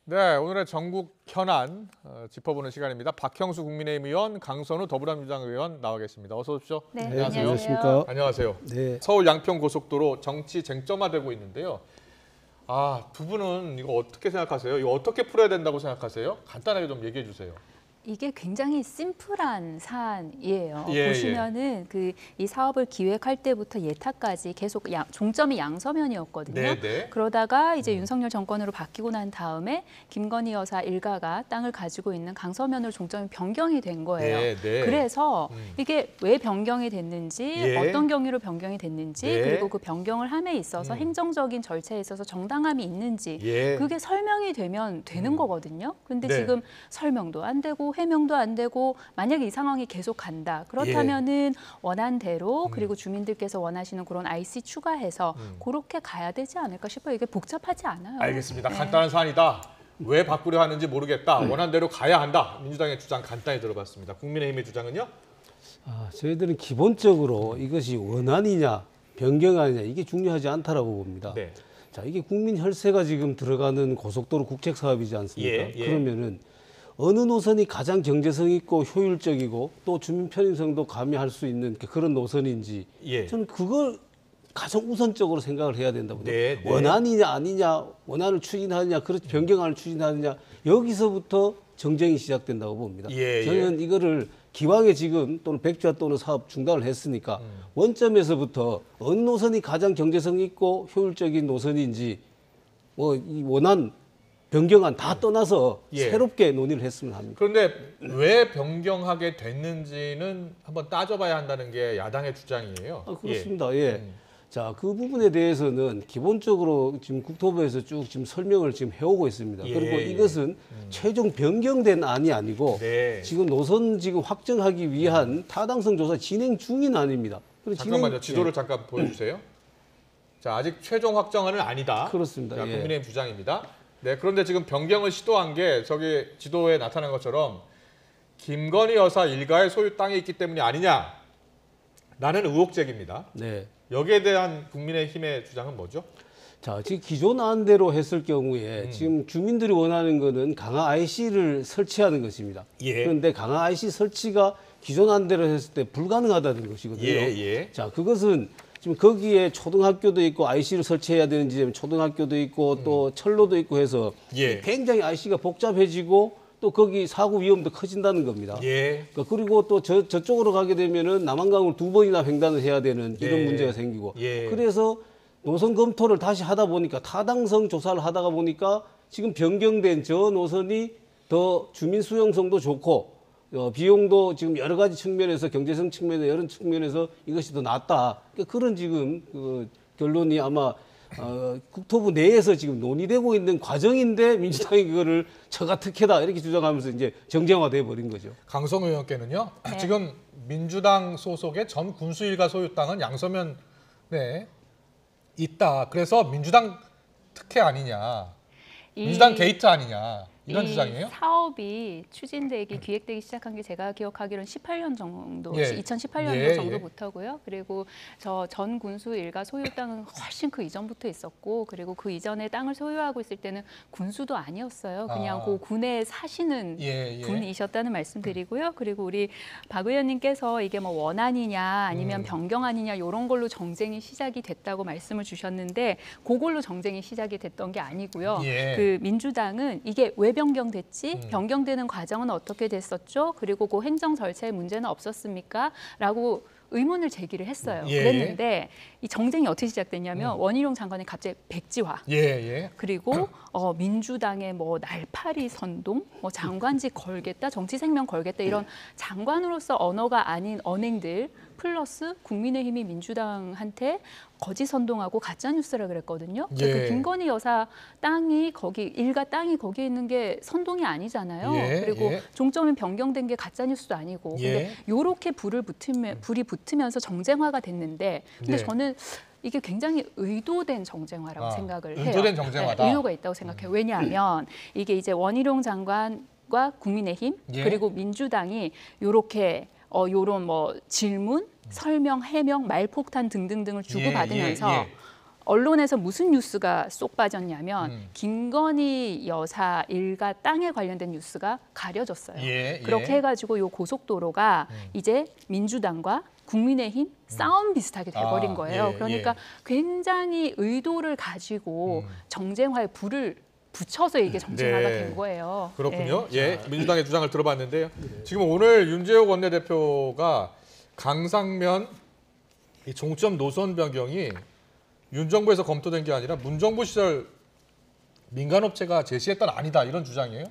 네, 오늘의 전국 현안 짚어보는 시간입니다. 박형수 국민의힘 의원, 강선우 더불어민주당 의원 나와 계십니다. 어서 오십시오. 네, 안녕하세요. 안녕하십니까. 안녕하세요. 네. 서울 양평고속도로 정치 쟁점화되고 있는데요. 두 분은 이거 어떻게 생각하세요? 이거 어떻게 풀어야 된다고 생각하세요? 간단하게 좀 얘기해 주세요. 이게 굉장히 심플한 사안이에요. 예, 보시면은 이 사업을 기획할 때부터 예타까지 계속 종점이 양서면이었거든요. 네, 네. 그러다가 이제 윤석열 정권으로 바뀌고 난 다음에 김건희 여사 일가가 땅을 가지고 있는 강서면으로 종점이 변경이 된 거예요. 네, 네. 그래서 이게 왜 변경이 됐는지, 예. 어떤 경위로 변경이 됐는지, 네. 그리고 그 변경을 함에 있어서 행정적인 절차에 있어서 정당함이 있는지 예. 그게 설명이 되면 되는 거거든요. 근데 네. 지금 설명도 안 되고 해명도 안 되고 만약에 이 상황이 계속 간다. 그렇다면은 원안대로 그리고 주민들께서 원하시는 그런 IC 추가해서 그렇게 가야 되지 않을까 싶어요. 이게 복잡하지 않아요. 알겠습니다. 네. 간단한 사안이다. 왜 바꾸려 하는지 모르겠다. 원한대로 가야 한다. 민주당의 주장 간단히 들어봤습니다. 국민의힘의 주장은요? 저희들은 기본적으로 이것이 원안이냐 변경안이냐 이게 중요하지 않다라고 봅니다. 네. 자, 이게 국민 혈세가 지금 들어가는 고속도로 국책 사업이지 않습니까? 예, 예. 그러면은 어느 노선이 가장 경제성 있고 효율적이고 또 주민 편의성도 가미할 수 있는 그런 노선인지 예. 저는 그걸 가장 우선적으로 생각을 해야 된다고 봅니다. 네, 네. 원안이냐 아니냐, 원안을 추진하느냐, 그렇지 변경안을 추진하느냐 여기서부터 정쟁이 시작된다고 봅니다. 예, 저는 이거를 기왕에 지금 또는 백지화 또는 사업 중단을 했으니까 원점에서부터 어느 노선이 가장 경제성 있고 효율적인 노선인지 이 원안 변경안 다 떠나서 예. 새롭게 논의를 했으면 합니다. 그런데 왜 변경하게 됐는지는 한번 따져봐야 한다는 게 야당의 주장이에요. 그렇습니다. 예. 자, 그 부분에 대해서는 기본적으로 지금 국토부에서 쭉 지금 설명을 지금 해오고 있습니다. 예. 그리고 이것은 최종 변경된 안이 아니고 네. 지금 노선 지금 확정하기 위한 타당성 조사 진행 중인 안입니다. 그리고 잠깐만요. 지도를 잠깐 보여주세요. 자, 아직 최종 확정안은 아니다. 그렇습니다. 자, 예. 국민의힘 주장입니다. 네, 그런데 지금 변경을 시도한 게 저기 지도에 나타난 것처럼 김건희 여사 일가의 소유 땅이 있기 때문이 아니냐라는 의혹 제기입니다. 네. 여기에 대한 국민의힘의 주장은 뭐죠? 자, 지금 기존 안대로 했을 경우에 지금 주민들이 원하는 거는 강화 IC를 설치하는 것입니다. 예. 그런데 강화 IC 설치가 기존 안대로 했을 때 불가능하다는 것이거든요. 예. 자, 그것은 지금 거기에 초등학교도 있고 IC를 설치해야 되는 지점 초등학교도 있고 또 철로도 있고 해서 예. 굉장히 IC가 복잡해지고 또 거기 사고 위험도 커진다는 겁니다. 예. 그리고 또 저쪽으로 가게 되면은 남한강을 2번이나 횡단을 해야 되는 이런 예. 문제가 생기고 예. 그래서 노선 검토를 다시 하다 보니까 타당성 조사를 하다가 보니까 지금 변경된 저 노선이 더 주민 수용성도 좋고 비용도 지금 여러 가지 측면에서 경제성 측면에 여러 측면에서 이것이 더 낫다. 그러니까 그런 지금 그 결론이 아마 국토부 내에서 지금 논의되고 있는 과정인데 민주당이 그거를 처가 특혜다 이렇게 주장하면서 이제 정쟁화돼 버린 거죠. 강성우 의원께는요. 네. 지금 민주당 소속의 전 군수일가 소유 땅은 양서면에 있다. 그래서 민주당 특혜 아니냐. 민주당 게이트 아니냐. 이런 이 주장이에요? 사업이 추진되기 기획되기 시작한 게 제가 기억하기로는 18년 정도, 예. 2018년도 예, 정도부터고요. 그리고 저 전 군수 일가 소유 땅은 훨씬 그 이전부터 있었고, 그리고 그 이전에 땅을 소유하고 있을 때는 군수도 아니었어요. 그냥 그 군에 사시는 예. 분이셨다는 말씀드리고요. 그리고 우리 박 의원님께서 이게 뭐 원안이냐 아니면 변경안이냐 이런 걸로 정쟁이 시작이 됐다고 말씀을 주셨는데 그걸로 정쟁이 시작이 됐던 게 아니고요. 예. 그 민주당은 이게 왜 변경됐지? 변경되는 과정은 어떻게 됐었죠? 그리고 그 행정 절차에 문제는 없었습니까? 라고 의문을 제기를 했어요. 예. 그랬는데 이 정쟁이 어떻게 시작됐냐면 원희룡 장관의 갑자기 백지화. 예. 그리고 민주당의 뭐 날파리 선동, 뭐 장관직 걸겠다, 정치 생명 걸겠다 이런 장관으로서 언어가 아닌 언행들 플러스 국민의힘이 민주당한테 거짓 선동하고 가짜 뉴스라 그랬거든요. 예. 그 김건희 여사 땅이 거기 일가 땅이 거기에 있는 게 선동이 아니잖아요. 예. 그리고 종점이 변경된 게 가짜 뉴스도 아니고. 근데 요렇게 불이 붙으면서 정쟁화가 됐는데 근데 네. 저는 이게 굉장히 의도된 정쟁화라고 생각을 해요. 의도된 정쟁화다. 네, 의도가 있다고 생각해요. 왜냐하면 이게 이제 원희룡 장관과 국민의힘 예. 그리고 민주당이 요렇게 요런 뭐 질문, 설명, 해명, 말폭탄 등등등을 주고받으면서 언론에서 무슨 뉴스가 쏙 빠졌냐면 김건희 여사 일가 땅에 관련된 뉴스가 가려졌어요. 예, 그렇게 예. 해가지고 요 고속도로가 이제 민주당과 국민의힘 싸움 비슷하게 돼버린 아, 거예요. 예, 그러니까 굉장히 의도를 가지고 정쟁화에 불을 붙여서 이게 정쟁화가 네. 된 거예요. 그렇군요. 예, 민주당의 주장을 들어봤는데요. 지금 오늘 윤재욱 원내대표가 강상면 이 종점 노선 변경이 윤 정부에서 검토된 게 아니라 문 정부 시절 민간업체가 제시했던 아니다 이런 주장이에요?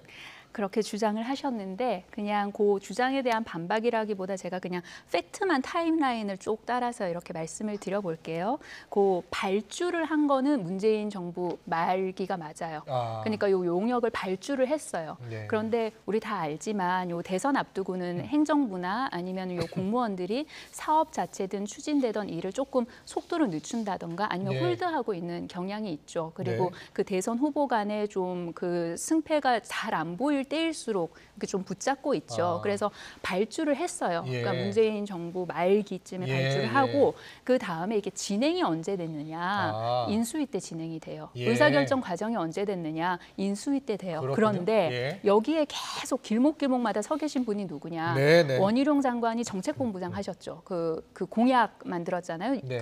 그렇게 주장을 하셨는데 그냥 그 주장에 대한 반박이라기보다 제가 그냥 팩트만 타임라인을 쭉 따라서 이렇게 말씀을 드려볼게요. 그 발주를 한 거는 문재인 정부 말기가 맞아요. 그러니까 요 용역을 발주를 했어요. 네. 그런데 우리 다 알지만 요 대선 앞두고는 행정부나 아니면 요 공무원들이 사업 자체든 추진되던 일을 조금 속도를 늦춘다던가 아니면 네. 홀드하고 있는 경향이 있죠. 그리고 네. 그 대선 후보 간에 좀 그 승패가 잘 안 보일 때일수록 이렇게 좀 붙잡고 있죠. 그래서 발주를 했어요. 예. 그러니까 문재인 정부 말기쯤에 예, 발주를 예. 하고 그 다음에 이게 진행이 언제 됐느냐? 인수위 때 진행이 돼요. 예. 의사결정 과정이 언제 됐느냐? 인수위 때 돼요. 그렇군요. 그런데 예. 여기에 계속 길목길목마다 서 계신 분이 누구냐? 네, 네. 원희룡 장관이 정책본부장 하셨죠. 그 공약 만들었잖아요. 네.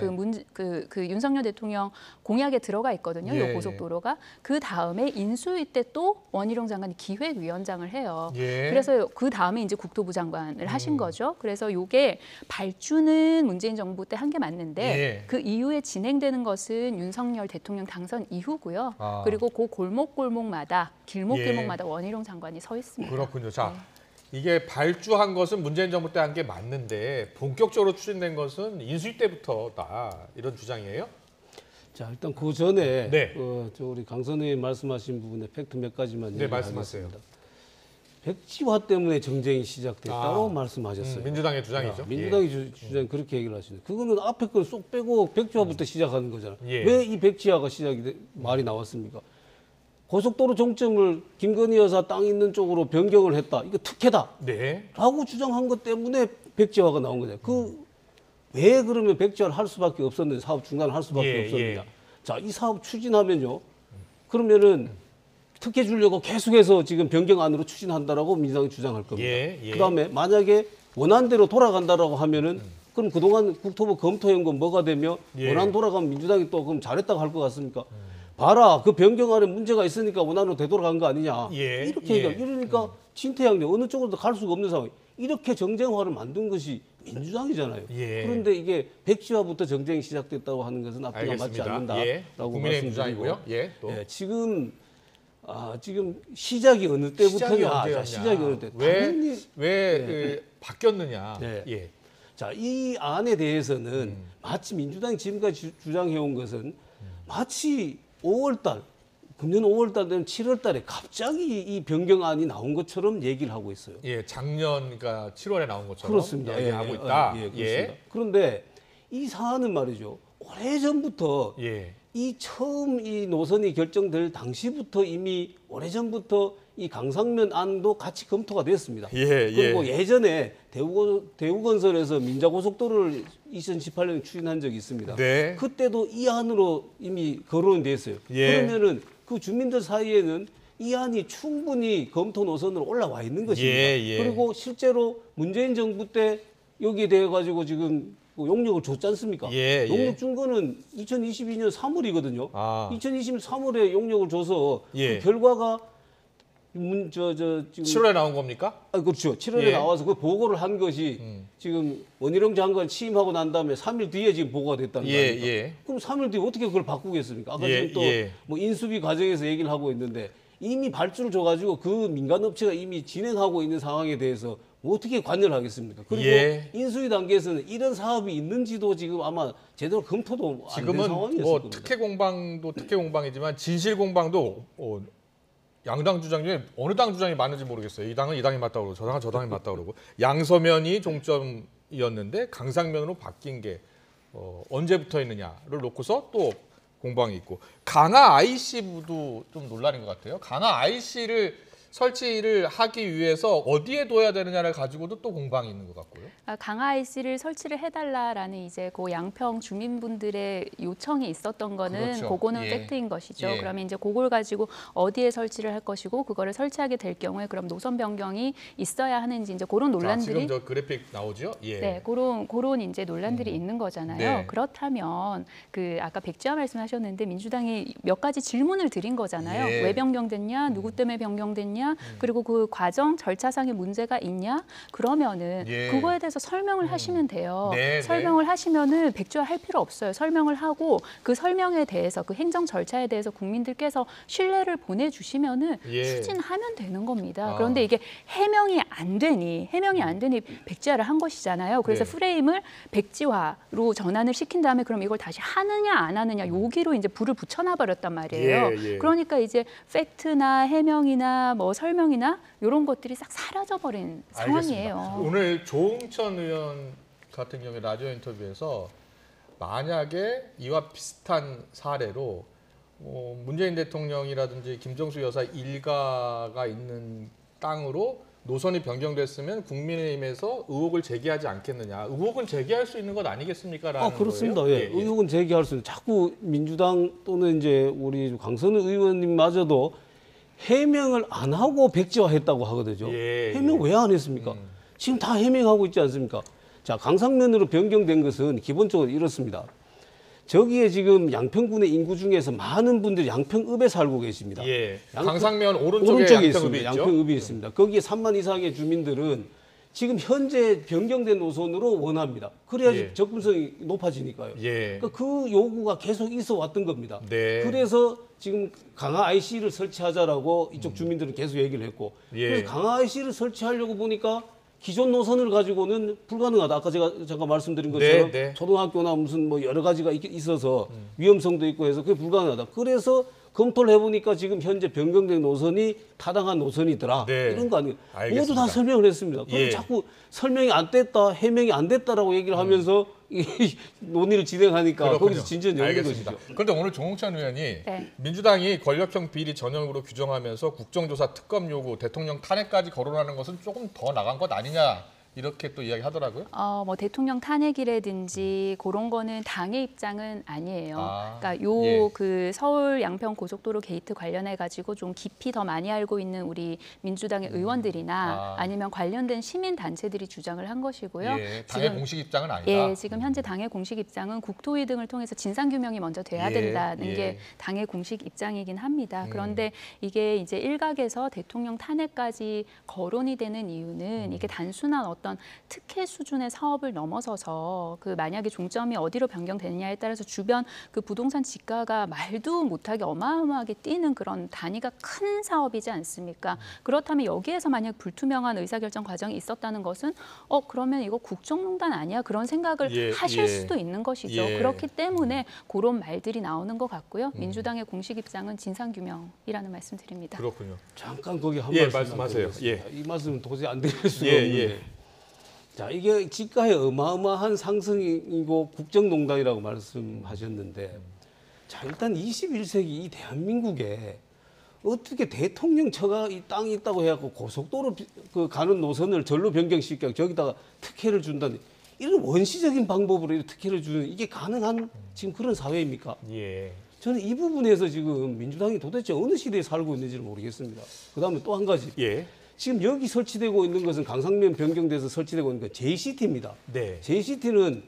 그 윤석열 대통령 공약에 들어가 있거든요. 예, 이 고속도로가. 그 다음에 인수위 때 또 원희룡 장관이 기획위원장을 해요. 예. 그래서 그 다음에 이제 국토부 장관을 하신 거죠. 그래서 이게 발주는 문재인 정부 때 한 게 맞는데 예. 그 이후에 진행되는 것은 윤석열 대통령 당선 이후고요. 그리고 그 골목골목마다 길목길목마다 원희룡 장관이 서 있습니다. 그렇군요. 자, 이게 발주한 것은 문재인 정부 때 한 게 맞는데 본격적으로 추진된 것은 인수위 때부터다 이런 주장이에요? 자, 일단 그 전에 네. 저 우리 강선 의원 말씀하신 부분에 팩트 몇 가지만 네, 말씀하세요. 얘기하겠습니다. 백지화 때문에 정쟁이 시작됐다고 아, 말씀하셨어요. 민주당의 주장이죠. 민주당이 주장 그렇게 얘기를 하시는. 그거는 앞에 걸 쏙 빼고 백지화부터 시작하는 거잖아요. 예. 왜 이 백지화가 말이 나왔습니까? 고속도로 종점을 김건희 여사 땅 있는 쪽으로 변경을 했다. 이거 특혜다. 네. 라고 주장한 것 때문에 백지화가 나온 거잖아요. 왜 그러면 백지화를 할 수밖에 없었는데 사업 중단을 할 수밖에 예, 없었느냐. 예. 자, 이 사업 추진하면요. 그러면은 특혜 주려고 계속해서 지금 변경안으로 추진한다라고 민주당이 주장할 겁니다. 예, 예. 그다음에 만약에 원안대로 돌아간다라고 하면은 그럼 그동안 국토부 검토한 건 뭐가 되며 예. 원안 돌아가면 민주당이 또 그럼 잘했다고 할 것 같습니까? 봐라, 그 변경안에 문제가 있으니까 원안으로 되돌아간 거 아니냐. 예, 이렇게 얘기하고 이러니까 진퇴양대 어느 쪽으로도 갈 수가 없는 상황. 이렇게 정쟁화를 만든 것이 민주당이잖아요. 예. 그런데 이게 백지화부터 정쟁이 시작됐다고 하는 것은 앞뒤가 맞지 알겠습니다. 않는다라고 예. 국민의힘 말씀드리고 주장이고요. 예. 또. 예, 지금 시작이 어느 때부터냐? 시작이 어느 때? 당연히 왜 바뀌었느냐? 네. 예. 자, 이 안에 대해서는 마치 민주당이 지금까지 주장해온 것은 마치 5월달, 금년 5월달 되면 7월달에 갑자기 이 변경안이 나온 것처럼 얘기를 하고 있어요. 예, 작년 그러니까 7월에 나온 것처럼 그렇습니다. 이야기하고 있다. 그렇습니다. 그런데 이 사안은 말이죠. 오래전부터 이 처음 이 노선이 결정될 당시부터 이미 오래전부터 이 강상면 안도 같이 검토가 됐습니다. 그리고 예전에 대우건설에서 민자고속도로를 2018년에 추진한 적이 있습니다. 네. 그때도 이 안으로 이미 거론이 됐어요. 그러면은 그 주민들 사이에는 이 안이 충분히 검토 노선으로 올라와 있는 것입니다. 그리고 실제로 문재인 정부 때 여기에 대해 가지고 지금 용역을 줬지 않습니까? 용역 준 거는 2022년 3월이거든요. 2020년 3월에 용역을 줘서 그 결과가 지금 7월에 나온 겁니까? 그렇죠. 7월에 나와서 그 보고를 한 것이 지금 원희룡 장관 취임하고 난 다음에 3일 뒤에 지금 보고가 됐다는 거 아닙니까? 그럼 3일 뒤에 어떻게 그걸 바꾸겠습니까? 아까 지금 또 뭐 인수비 과정에서 얘기를 하고 있는데 이미 발주를 줘가지고 그 민간업체가 이미 진행하고 있는 상황에 대해서 뭐 어떻게 관여를 하겠습니까? 그리고 인수위 단계에서는 이런 사업이 있는지도 지금 아마 제대로 검토도 안 된 상황이었을 겁니다. 특혜 공방도 특혜 공방이지만 진실 공방도 양당 주장 중에 어느 당 주장이 맞는지 모르겠어요. 이 당은 이 당이 맞다고 그러고 저 당은 저 당이 맞다고 그러고 양서면이 종점이었는데 강상면으로 바뀐 게 언제부터 있느냐를 놓고서 또 공방이 있고 강화 IC도 좀 논란인 것 같아요. 강화 IC를 설치를 하기 위해서 어디에 둬야 되느냐를 가지고도 또 공방이 있는 것 같고요. 강화 IC를 설치를 해달라라는 이제 그 양평 주민분들의 요청이 있었던 거는 그렇죠. 그거는 예. 팩트인 것이죠. 예. 그러면 이제 그걸 가지고 어디에 설치를 할 것이고 그거를 설치하게 될 경우에 그럼 노선 변경이 있어야 하는지 이제 그런 자, 논란들이 지금 저 그래픽 나오죠? 예. 네, 그런 이제 논란들이 있는 거잖아요. 네. 그렇다면 그 아까 백지화 말씀하셨는데 민주당이 몇 가지 질문을 드린 거잖아요. 예. 왜 변경됐냐, 누구 때문에 변경됐냐, 그리고 그 과정 절차상의 문제가 있냐, 그러면은 예. 그거에 대해서 설명을 하시면 돼요. 네, 설명을 하시면은 백지화 할 필요 없어요. 설명을 하고 그 설명에 대해서 그 행정 절차에 대해서 국민들께서 신뢰를 보내주시면은 예. 추진하면 되는 겁니다. 아. 그런데 이게 해명이 안 되니 백지화를 한 것이잖아요. 그래서 네. 프레임을 백지화로 전환을 시킨 다음에 그럼 이걸 다시 하느냐 안 하느냐 여기로 이제 불을 붙여놔 버렸단 말이에요. 예, 예. 그러니까 이제 팩트나 해명이나 뭐 설명이나 이런 것들이 싹 사라져 버린 상황이에요. 알겠습니다. 오늘 조응천 의원 같은 경우에 라디오 인터뷰에서 만약에 이와 비슷한 사례로 문재인 대통령이라든지 김정수 여사 일가가 있는 땅으로 노선이 변경됐으면 국민의힘에서 의혹을 제기하지 않겠느냐. 의혹은 제기할 수 있는 것 아니겠습니까? 라는 그렇습니다. 거예요. 예. 의혹은 제기할 수 있는. 자꾸 민주당 또는 이제 우리 강선우 의원님마저도 해명을 안 하고 백지화했다고 하거든요. 예, 해명 왜 안 했습니까? 지금 다 해명하고 있지 않습니까? 자, 강상면으로 변경된 것은 기본적으로 이렇습니다. 저기에 지금 양평군의 인구 중에서 많은 분들이 양평읍에 살고 계십니다. 예. 양평- 강상면 오른쪽에 양평읍이 있습니다. 있죠. 양평읍이 있습니다. 거기에 3만 이상의 주민들은 지금 현재 변경된 노선으로 원합니다. 그래야지 예. 접근성이 높아지니까요. 예. 그러니까 그 요구가 계속 있어 왔던 겁니다. 네. 그래서 지금 강화 IC를 설치하자라고 이쪽 주민들은 계속 얘기를 했고 예. 그래서 강화 IC를 설치하려고 보니까 기존 노선을 가지고는 불가능하다. 아까 제가 잠깐 말씀드린 것처럼 네, 네. 초등학교나 무슨 뭐 여러 가지가 있어서 위험성도 있고 해서 그게 불가능하다. 그래서 검토를 해보니까 지금 현재 변경된 노선이 타당한 노선이더라. 네. 이런 거 아니에요. 알겠습니다. 모두 다 설명을 했습니다. 그럼 예. 자꾸 설명이 안 됐다, 해명이 안 됐다라고 얘기를 하면서 이 논의를 진행하니까 그렇군요. 거기서 진전이 열린 알겠습니다. 것이죠. 그런데 오늘 조응천 의원이 네. 민주당이 권력형 비리 전형으로 규정하면서 국정조사 특검 요구, 대통령 탄핵까지 거론하는 것은 조금 더 나간 것 아니냐 이렇게 또 이야기하더라고요. 뭐 대통령 탄핵이라든지 그런 거는 당의 입장은 아니에요. 아, 그러니까 예. 그 서울 양평 고속도로 게이트 관련해 가지고 좀 깊이 더 많이 알고 있는 우리 민주당의 의원들이나 아니면 관련된 시민 단체들이 주장을 한 것이고요. 예, 당의 지금 공식 입장은 아니다. 예, 지금 현재 당의 공식 입장은 국토위 등을 통해서 진상 규명이 먼저 돼야 예, 된다는 예. 게 당의 공식 입장이긴 합니다. 그런데 이게 이제 일각에서 대통령 탄핵까지 거론이 되는 이유는 이게 단순한 어떤 특혜 수준의 사업을 넘어서서 그 만약에 종점이 어디로 변경되느냐에 따라서 주변 그 부동산 지가가 말도 못하게 어마어마하게 뛰는 그런 단위가 큰 사업이지 않습니까? 그렇다면 여기에서 만약 불투명한 의사결정 과정이 있었다는 것은 그러면 이거 국정농단 아니야? 그런 생각을 예, 하실 예. 수도 있는 것이죠. 예. 그렇기 때문에 그런 말들이 나오는 것 같고요. 민주당의 공식 입장은 진상규명이라는 말씀드립니다. 그렇군요. 잠깐 거기 한 예, 말씀 말씀하세요. 드리겠습니다. 이 말씀은 도저히 안 드릴 수가 예, 없는데. 예. 자, 이게 지가의 어마어마한 상승이고 국정농단이라고 말씀하셨는데, 자, 일단 21세기 이 대한민국에 어떻게 대통령 처가 이 땅이 있다고 해갖고 고속도로 그 가는 노선을 절로 변경시켜 저기다가 특혜를 준다는 이런 원시적인 방법으로 이렇게 특혜를 주는 이게 가능한 지금 그런 사회입니까? 예. 저는 이 부분에서 지금 민주당이 도대체 어느 시대에 살고 있는지를 모르겠습니다. 그다음에 또 한 가지. 예. 지금 여기 설치되고 있는 것은 강상면 변경돼서 설치되고 있는 건 JCT입니다. 네. JCT는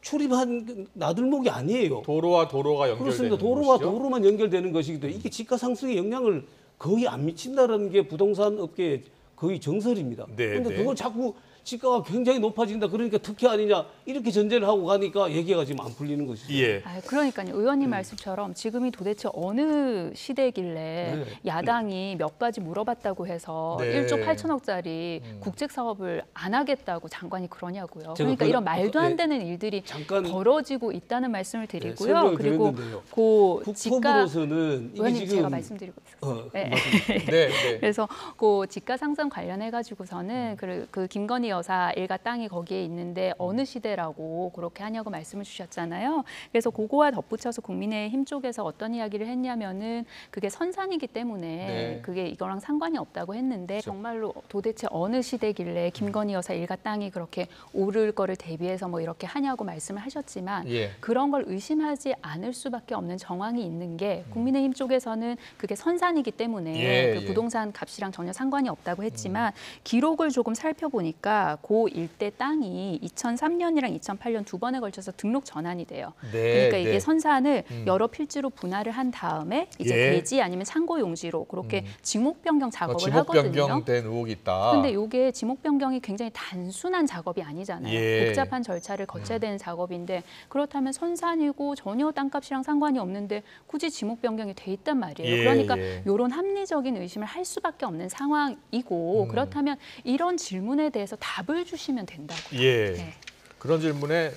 출입한 나들목이 아니에요. 도로와 도로가 연결되는 그렇습니다. 도로와 곳이죠? 도로만 연결되는 것이기 때문에 이게 지가 상승에 영향을 거의 안 미친다라는 게 부동산 업계의 거의 정설입니다. 네, 그런데 네. 그걸 자꾸 지가가 굉장히 높아진다. 그러니까 특혜 아니냐 이렇게 전제를 하고 가니까 얘기가 지금 안 풀리는 것이죠. 예. 그러니까요. 의원님 말씀처럼 지금이 도대체 어느 시대길래 네. 야당이 몇 가지 물어봤다고 해서 네. 1조 8천억짜리 국책 사업을 안 하겠다고 장관이 그러냐고요. 제가 그러니까 그- 이런 말도 안 네. 되는 일들이 잠깐 벌어지고 있다는 말씀을 드리고요. 설명을 그리고 드렸는데요. 그 지가 국토부로서는 이게 의원님 지금 제가 말씀드리고 있어요. 네. 네, 네. 그래서 그 지가 상승 관련해 가지고서는 그 김건희 여사 일가 땅이 거기에 있는데 어느 시대라고 그렇게 하냐고 말씀을 주셨잖아요. 그래서 그거와 덧붙여서 국민의힘 쪽에서 어떤 이야기를 했냐면은 그게 선산이기 때문에 네. 그게 이거랑 상관이 없다고 했는데 정말로 도대체 어느 시대길래 김건희 여사 일가 땅이 그렇게 오를 거를 대비해서 뭐 이렇게 하냐고 말씀을 하셨지만 예. 그런 걸 의심하지 않을 수밖에 없는 정황이 있는 게 국민의힘 쪽에서는 그게 선산이기 때문에 예, 그 부동산 값이랑 전혀 상관이 없다고 했지만 기록을 조금 살펴보니까 그 일대 땅이 2003년이랑 2008년 두 번에 걸쳐서 등록 전환이 돼요. 네, 그러니까 이게 네. 선산을 여러 필지로 분할을 한 다음에 이제 예. 대지 아니면 상고 용지로 그렇게 지목 변경 작업을 지목 하거든요. 변경된 의혹이 있다. 근데 이게 지목 변경이 굉장히 단순한 작업이 아니잖아요. 예. 복잡한 절차를 거쳐야 되는 작업인데 그렇다면 선산이고 전혀 땅값이랑 상관이 없는데 굳이 지목 변경이 돼 있단 말이에요. 예, 그러니까 예. 이런 합리적인 의심을 할 수밖에 없는 상황이고 그렇다면 이런 질문에 대해서 답을 주시면 된다고요. 예. 네. 그런 질문에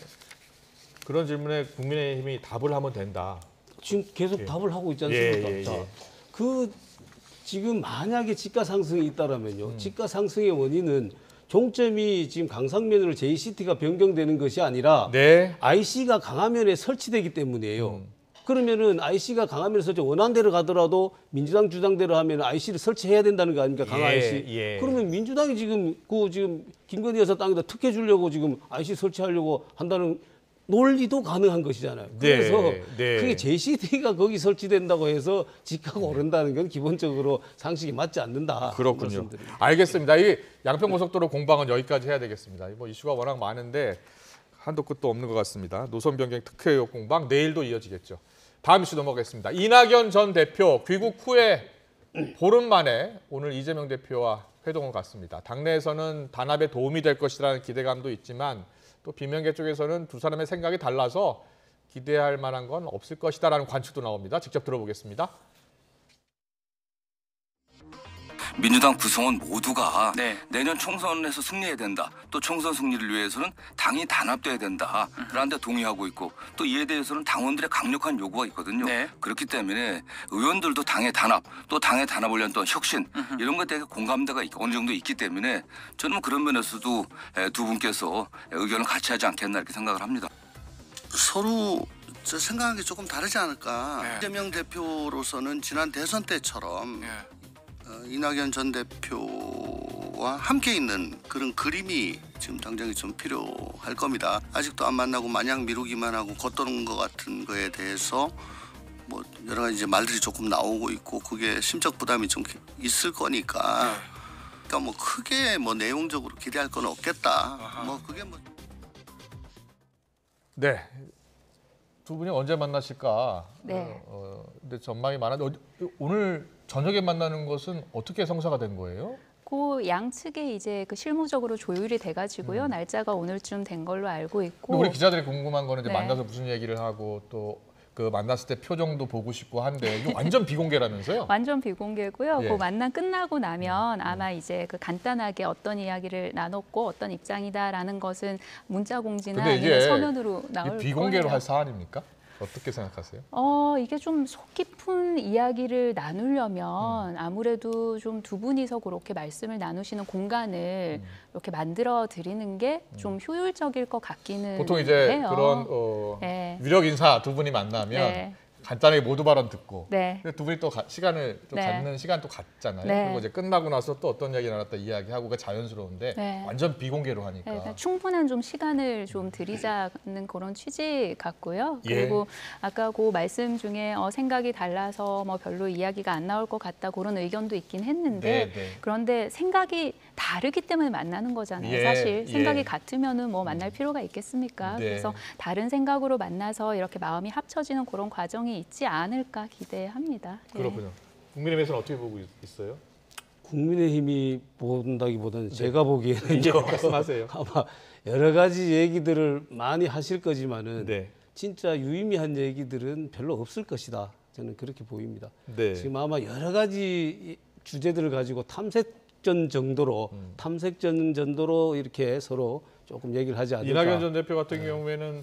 국민의힘이 답을 하면 된다. 지금 계속 예. 답을 하고 있지 않습니까? 예, 예, 자, 예. 그 지금 만약에 지가 상승이 있다라면요. 지가 상승의 원인은 종점이 지금 강상면으로 JCT가 변경되는 것이 아니라 네. IC가 강화면에 설치되기 때문이에요. 그러면은 IC가 강화면에 설치 원안대로 가더라도 민주당 주장대로 하면 IC를 설치해야 된다는 거 아닙니까? 강화 예, IC. 예. 그러면 민주당이 지금 김건희 여사 땅에다 특혜 주려고 지금 IC 설치하려고 한다는 논리도 가능한 것이잖아요. 네, 그래서 네. 그게 JCT가 거기 설치된다고 해서 지가가 오른다는 건 기본적으로 상식이 맞지 않는다. 그렇군요. 말씀드립니다. 알겠습니다. 이 양평고속도로 공방은 여기까지 해야 되겠습니다. 뭐 이슈가 워낙 많은데 한도 끝도 없는 것 같습니다. 노선 변경 특혜 의혹 공방 내일도 이어지겠죠. 다음 이슈 넘어가겠습니다. 이낙연 전 대표 귀국 후에 보름 만에 오늘 이재명 대표와 회동을 갖습니다. 당내에서는 단합에 도움이 될 것이라는 기대감도 있지만 또 비명계 쪽에서는 두 사람의 생각이 달라서 기대할 만한 건 없을 것이다라는 관측도 나옵니다. 직접 들어보겠습니다. 민주당 구성원 모두가 내년 총선에서 승리해야 된다. 또 총선 승리를 위해서는 당이 단합돼야 된다. 그런데 동의하고 있고 또 이에 대해서는 당원들의 강력한 요구가 있거든요. 그렇기 때문에 의원들도 당의 단합, 또 당의 단합을 위한 또 혁신 이런 것에 대해 공감대가 어느 정도 있기 때문에 저는 그런 면에서도 두 분께서 의견을 같이 하지 않겠나 이렇게 생각을 합니다. 서로 생각하기 조금 다르지 않을까. 이재명 대표로서는 지난 대선 때처럼 이낙연 전 대표와 함께 있는 그런 그림이 지금 당장이 좀 필요할 겁니다. 아직도 안 만나고 마냥 미루기만 하고 겉도는 것 같은 거에 대해서 뭐 여러 가지 이제 말들이 조금 나오고 있고 그게 심적 부담이 좀 있을 거니까. 그러니까 뭐 크게 뭐 내용적으로 기대할 건 없겠다. 뭐 그게 뭐. 네. 두 분이 언제 만나실까? 네. 근데 전망이 많은데 오늘 저녁에 만나는 것은 어떻게 성사가 된 거예요? 그 양측에 이제 그 실무적으로 조율이 돼가지고요. 날짜가 오늘쯤 된 걸로 알고 있고. 근데 우리 기자들이 궁금한 거는 이제 네. 만나서 무슨 얘기를 하고 또 그 만났을 때 표정도 보고 싶고 한데 이거 완전 비공개라면서요? 완전 비공개고요. 예. 그 만남 끝나고 나면 아마 이제 그 간단하게 어떤 이야기를 나눴고 어떤 입장이다라는 것은 문자 공지나 근데 이게 아니면 서면으로 나올 이게 비공개로 거예요. 할 사안입니까? 어떻게 생각하세요? 이게 좀 속 깊은 이야기를 나누려면 아무래도 좀 두 분이서 그렇게 말씀을 나누시는 공간을 이렇게 만들어 드리는 게 좀 효율적일 것 같기는 보통 이제 해요. 그런 네. 위력 인사 두 분이 만나면 네. 간단하게 모두 발언 듣고 네. 근데 두 분이 또 시간을 또 네. 갖는 시간 또 갖잖아요. 네. 그리고 이제 끝나고 나서 또 어떤 이야기 나눴다 이야기하고 그 자연스러운데 네. 완전 비공개로 하니까. 네, 그러니까 충분한 좀 시간을 좀 드리자는 그런 취지 같고요. 예. 그리고 아까 그 말씀 중에 생각이 달라서 뭐 별로 이야기가 안 나올 것 같다 그런 의견도 있긴 했는데 네, 네. 그런데 생각이 다르기 때문에 만나는 거잖아요. 예, 사실 생각이 예. 같으면은 뭐 만날 필요가 있겠습니까? 네. 그래서 다른 생각으로 만나서 이렇게 마음이 합쳐지는 그런 과정이 있지 않을까 기대합니다. 예. 그렇군요. 국민의힘에서는 어떻게 보고 있어요? 국민의힘이 본다기보다는 제가 보기에는 예, 말씀하세요. 아마 여러 가지 얘기들을 많이 하실 거지만은 네. 진짜 유의미한 얘기들은 별로 없을 것이다. 저는 그렇게 보입니다. 네. 지금 아마 여러 가지 주제들을 가지고 탐색전 정도로 이렇게 서로 조금 얘기를 하지 않을까. 이낙연 전 대표 같은 경우에는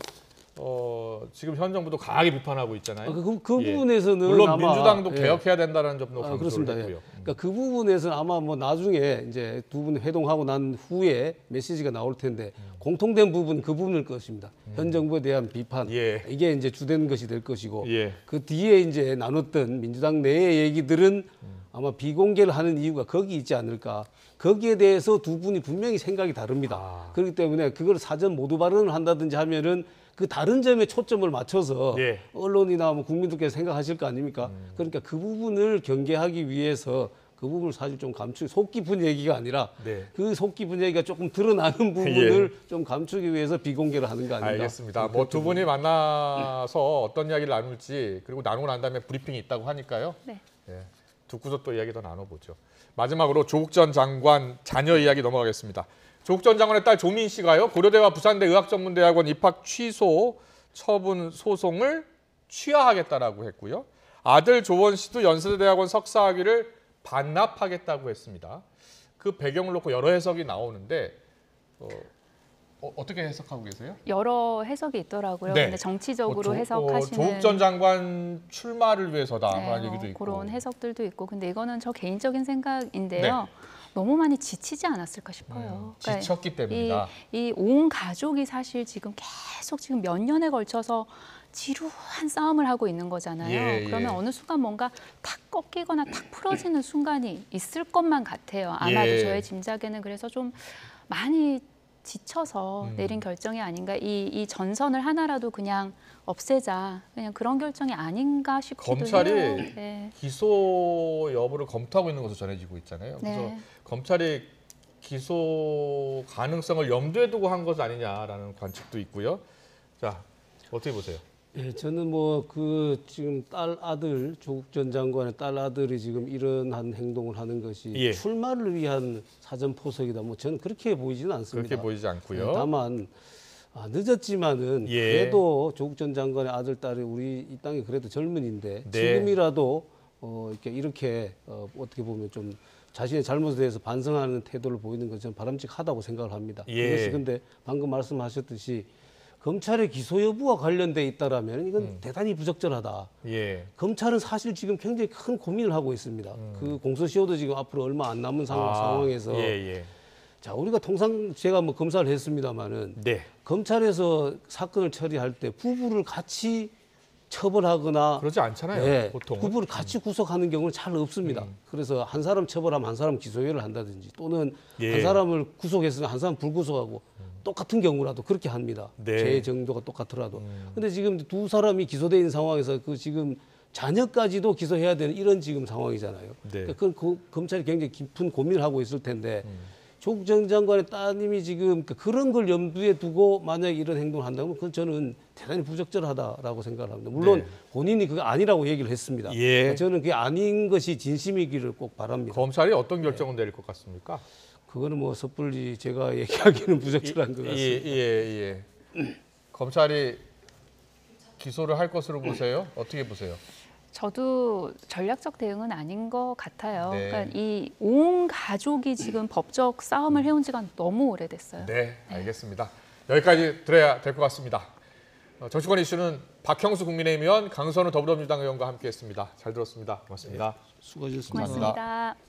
지금 현 정부도 강하게 비판하고 있잖아요. 그 예. 부분에서는 물론 아마, 민주당도 예. 개혁해야 된다는 점도 강조를 그렇습니다. 했고요. 예. 그러니까 그 부분에서는 아마 뭐 나중에 이제 두 분 회동하고 난 후에 메시지가 나올 텐데 공통된 부분 그 부분일 것입니다. 현 정부에 대한 비판 예. 이게 이제 주된 것이 될 것이고 예. 그 뒤에 이제 나눴던 민주당 내의 얘기들은 아마 비공개를 하는 이유가 거기 있지 않을까. 거기에 대해서 두 분이 분명히 생각이 다릅니다. 그렇기 때문에 그걸 사전 모두 발언을 한다든지 하면은 그 다른 점에 초점을 맞춰서 예. 언론이나 뭐 국민들께서 생각하실 거 아닙니까? 그러니까 그 부분을 경계하기 위해서 그 부분을 사실 좀 속 깊은 얘기가 아니라 네. 그 속 깊은 얘기가 조금 드러나는 부분을 좀 감추기 위해서 비공개를 하는 거 아닌가? 알겠습니다. 뭐 두 분이 만나서 어떤 이야기를 나눌지 그리고 나누고 난 다음에 브리핑이 있다고 하니까요. 네. 예, 듣고서 또 이야기 더 나눠보죠. 마지막으로 조국 전 장관 자녀 이야기 넘어가겠습니다. 조국 전 장관의 딸 조민 씨가요. 고려대와 부산대 의학전문대학원 입학 취소 처분 소송을 취하하겠다라고 했고요. 아들 조원 씨도 연세대학원 석사학위를 반납하겠다고 했습니다. 그 배경을 놓고 여러 해석이 나오는데 어떻게 해석하고 계세요? 여러 해석이 있더라고요. 네. 근데 정치적으로 해석하시는 조국 전 장관 출마를 위해서다라는 네, 얘기도 있고 그런 해석들도 있고. 근데 이거는 저 개인적인 생각인데요. 너무 많이 지치지 않았을까 싶어요. 그러니까 지쳤기 때문이다. 이 온 가족이 사실 지금 계속 지금 몇 년에 걸쳐서 지루한 싸움을 하고 있는 거잖아요. 예, 그러면 예. 어느 순간 뭔가 탁 꺾이거나 탁 풀어지는 순간이 있을 것만 같아요. 아마도 예. 저의 짐작에는. 그래서 좀 많이 지쳐서 내린 결정이 아닌가. 이 전선을 하나라도 그냥 없애자. 그냥 그런 결정이 아닌가 싶기도 검찰이 해요. 네. 기소 여부를 검토하고 있는 것으로 전해지고 있잖아요. 그래서 네. 검찰이 기소 가능성을 염두에 두고 한 것 아니냐라는 관측도 있고요. 자, 어떻게 보세요? 예, 저는 뭐 지금 딸 아들 조국 전 장관의 딸 아들이 지금 이런 행동을 하는 것이 예. 출마를 위한 사전 포석이다. 뭐 저는 그렇게 보이지는 않습니다. 그렇게 보이지 않고요. 예, 다만 늦었지만은 예. 그래도 조국 전 장관의 아들 딸이 우리 이 땅에 그래도 젊은인데 네. 지금이라도 이렇게 어떻게 보면 좀 자신의 잘못에 대해서 반성하는 태도를 보이는 것은 바람직하다고 생각을 합니다. 예. 그것이 근데 방금 말씀하셨듯이 검찰의 기소 여부와 관련돼 있다라면 이건 대단히 부적절하다. 예. 검찰은 사실 지금 굉장히 큰 고민을 하고 있습니다. 그 공소시효도 지금 앞으로 얼마 안 남은 상황에서 예. 자 우리가 통상 제가 뭐 검사를 했습니다마는 네. 검찰에서 사건을 처리할 때 부부를 같이 처벌하거나 그러지 않잖아요. 예, 보통은. 부부를 같이 구속하는 경우는 잘 없습니다. 그래서 한 사람 처벌하면 한 사람 기소유예를 한다든지 또는 예. 한 사람을 구속했으면 한 사람 불구속하고 똑같은 경우라도 그렇게 합니다. 네. 죄의 정도가 똑같더라도. 근데 지금 두 사람이 기소돼 있는 상황에서 그 지금 자녀까지도 기소해야 되는 이런 지금 상황이잖아요. 네. 그러니까 그건 검찰이 굉장히 깊은 고민을 하고 있을 텐데 조국 전 장관의 따님이 지금 그런 걸 염두에 두고 만약에 이런 행동을 한다면 그건 저는 대단히 부적절하다라고 생각을 합니다. 물론 네. 본인이 그거 아니라고 얘기를 했습니다. 예. 그러니까 저는 그게 아닌 것이 진심이기를 꼭 바랍니다. 검찰이 어떤 결정을 내릴 것 같습니까? 그거는 뭐 섣불리 제가 얘기하기는 부적절한 것 같습니다. 예. 검찰이 기소를 할 것으로 보세요? 어떻게 보세요? 저도 전략적 대응은 아닌 것 같아요. 네. 그러니까 이 온 가족이 지금 법적 싸움을 해온 지가 너무 오래됐어요. 네, 알겠습니다. 여기까지 들어야 될 것 같습니다. 정치권 이슈는 박형수 국민의힘 의원, 강선우 더불어민주당 의원과 함께했습니다. 잘 들었습니다. 고맙습니다. 수고하셨습니다. 고맙습니다.